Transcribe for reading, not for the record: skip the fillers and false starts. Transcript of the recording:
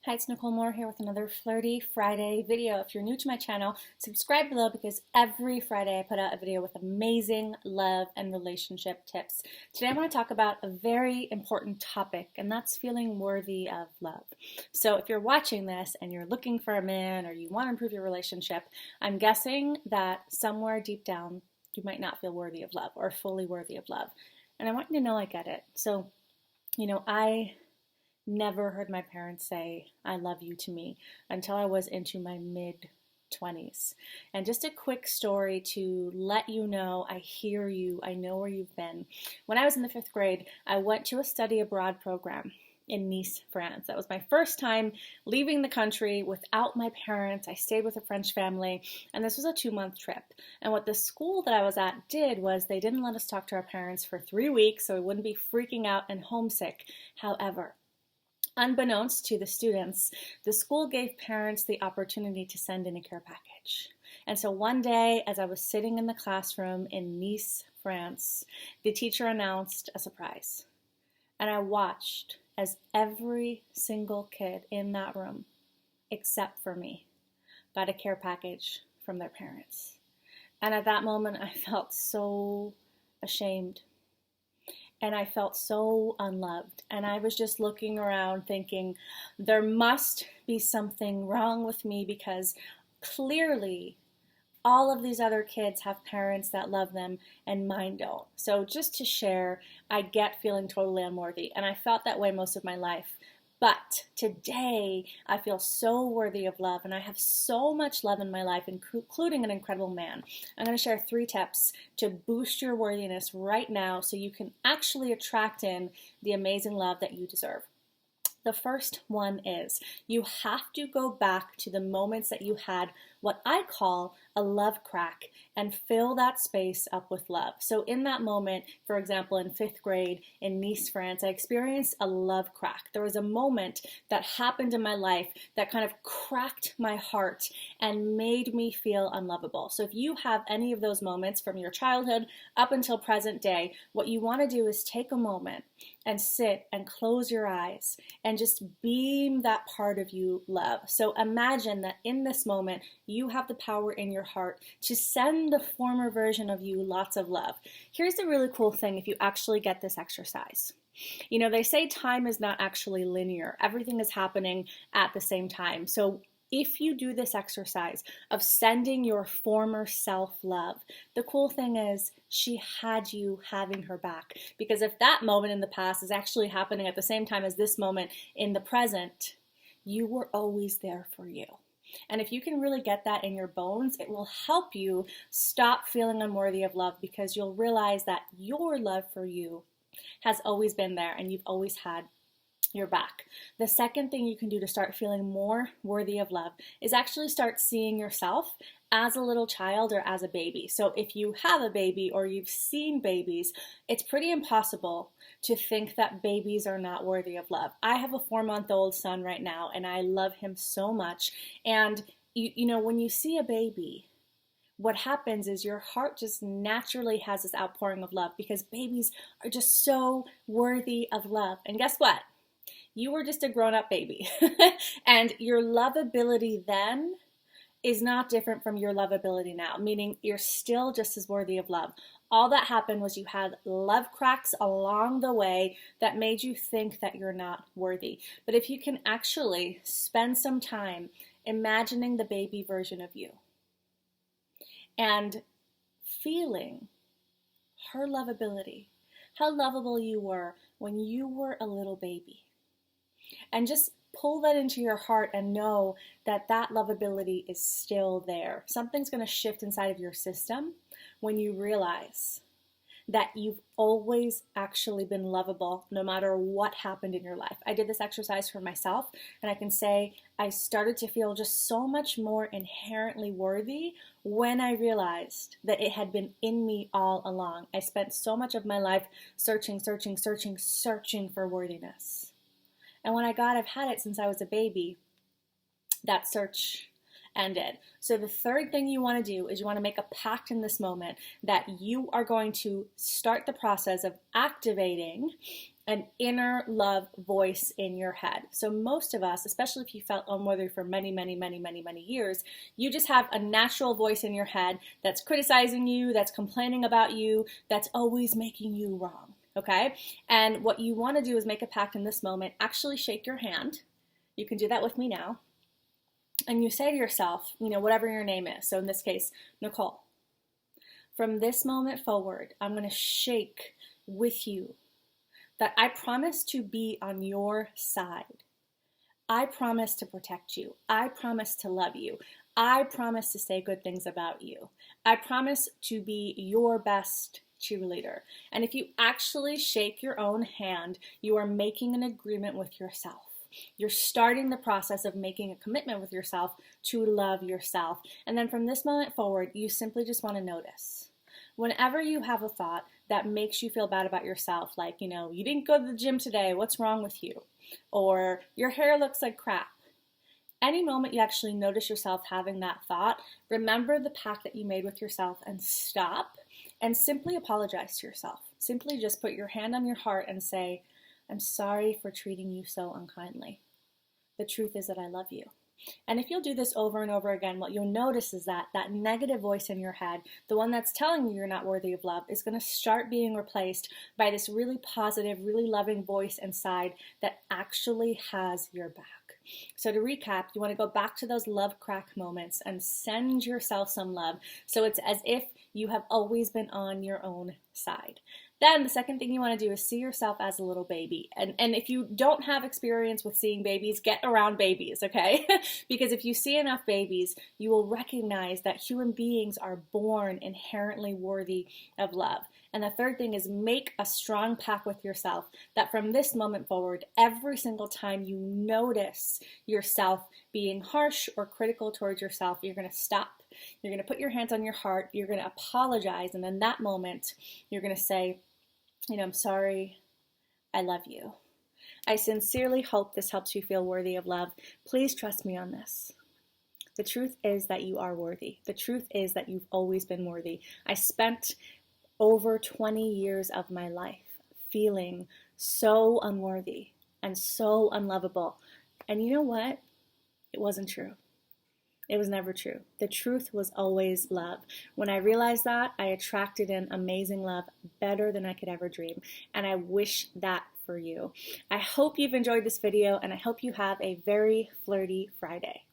Hi, it's Nicole Moore here with another Flirty Friday video. If you're new to my channel, subscribe below because every Friday I put out a video with amazing love and relationship tips. Today I want to talk about a very important topic, and that's feeling worthy of love. So if you're watching this and you're looking for a man or you want to improve your relationship, I'm guessing that somewhere deep down you might not feel worthy of love or fully worthy of love. And I want you to know I get it. So, I never heard my parents say, I love you to me until I was into my mid-20s. And just a quick story to let you know, I hear you, I know where you've been. When I was in the 5th grade, I went to a study abroad program in Nice, France. That was my first time leaving the country without my parents. I stayed with a French family, and this was a 2-month trip. And what the school that I was at did was they didn't let us talk to our parents for 3 weeks so we wouldn't be freaking out and homesick. However, unbeknownst to the students, the school gave parents the opportunity to send in a care package. And so one day, as I was sitting in the classroom in Nice, France, the teacher announced a surprise. And I watched as every single kid in that room, except for me, got a care package from their parents. And at that moment, I felt so ashamed. And I felt so unloved. And I was just looking around thinking, there must be something wrong with me because clearly all of these other kids have parents that love them and mine don't. So just to share, I get feeling totally unworthy. And I felt that way most of my life. But today, I feel so worthy of love, and I have so much love in my life, including an incredible man. I'm going to share 3 tips to boost your worthiness right now so you can actually attract in the amazing love that you deserve. The first one is you have to go back to the moments that you had what I call a love crack and fill that space up with love. So in that moment, for example, in 5th grade in Nice, France, I experienced a love crack. There was a moment that happened in my life that kind of cracked my heart and made me feel unlovable. So if you have any of those moments from your childhood up until present day, what you want to do is take a moment and sit and close your eyes and just beam that part of you love. So imagine that in this moment, you have the power in your heart to send the former version of you lots of love. Here's the really cool thing if you actually get this exercise. They say time is not actually linear. Everything is happening at the same time. So if you do this exercise of sending your former self love, the cool thing is she had you having her back. Because if that moment in the past is actually happening at the same time as this moment in the present, you were always there for you. And if you can really get that in your bones, it will help you stop feeling unworthy of love because you'll realize that your love for you has always been there and you've always had your back. The second thing you can do to start feeling more worthy of love is actually start seeing yourself as a little child or as a baby. So if you have a baby or you've seen babies, it's pretty impossible to think that babies are not worthy of love. I have a 4-month-old son right now and I love him so much. And when you see a baby, what happens is your heart just naturally has this outpouring of love because babies are just so worthy of love. And guess what? You were just a grown-up baby. And your lovability then is not different from your lovability now, meaning you're still just as worthy of love. All that happened was you had love cracks along the way that made you think that you're not worthy. But if you can actually spend some time imagining the baby version of you and feeling her lovability, how lovable you were when you were a little baby. And just pull that into your heart and know that that lovability is still there. Something's going to shift inside of your system when you realize that you've always actually been lovable no matter what happened in your life. I did this exercise for myself, and I can say I started to feel just so much more inherently worthy when I realized that it had been in me all along. I spent so much of my life searching for worthiness. And when I've had it since I was a baby, that search ended. So the third thing you want to do is you want to make a pact in this moment that you are going to start the process of activating an inner love voice in your head. So most of us, especially if you felt unworthy for many years, you just have a natural voice in your head that's criticizing you, that's complaining about you, that's always making you wrong, okay? And what you want to do is make a pact in this moment. Actually shake your hand. You can do that with me now. And you say to yourself, whatever your name is. So in this case, Nicole. From this moment forward, I'm going to shake with you that I promise to be on your side. I promise to protect you. I promise to love you. I promise to say good things about you. I promise to be your best cheerleader. And if you actually shake your own hand, you are making an agreement with yourself. You're starting the process of making a commitment with yourself to love yourself. And then from this moment forward, you simply just want to notice. Whenever you have a thought that makes you feel bad about yourself, like, you didn't go to the gym today, what's wrong with you? Or your hair looks like crap. Any moment you actually notice yourself having that thought, remember the pact that you made with yourself and stop and simply apologize to yourself. Simply just put your hand on your heart and say, I'm sorry for treating you so unkindly. The truth is that I love you. And if you'll do this over and over again, what you'll notice is that that negative voice in your head, the one that's telling you you're not worthy of love, is going to start being replaced by this really positive, really loving voice inside that actually has your back. So to recap, you want to go back to those love crack moments and send yourself some love. So it's as if you have always been on your own side. Then the second thing you want to do is see yourself as a little baby. And if you don't have experience with seeing babies, get around babies, okay? Because if you see enough babies, you will recognize that human beings are born inherently worthy of love. And the third thing is make a strong pact with yourself that from this moment forward, every single time you notice yourself being harsh or critical towards yourself, you're going to stop. You're going to put your hands on your heart. You're going to apologize. And in that moment, you're going to say, I'm sorry. I love you. I sincerely hope this helps you feel worthy of love. Please trust me on this. The truth is that you are worthy. The truth is that you've always been worthy. I spent over 20 years of my life feeling so unworthy and so unlovable. And you know what? It wasn't true. It was never true. The truth was always love. When I realized that, I attracted in amazing love better than I could ever dream. And I wish that for you. I hope you've enjoyed this video, and I hope you have a very flirty Friday.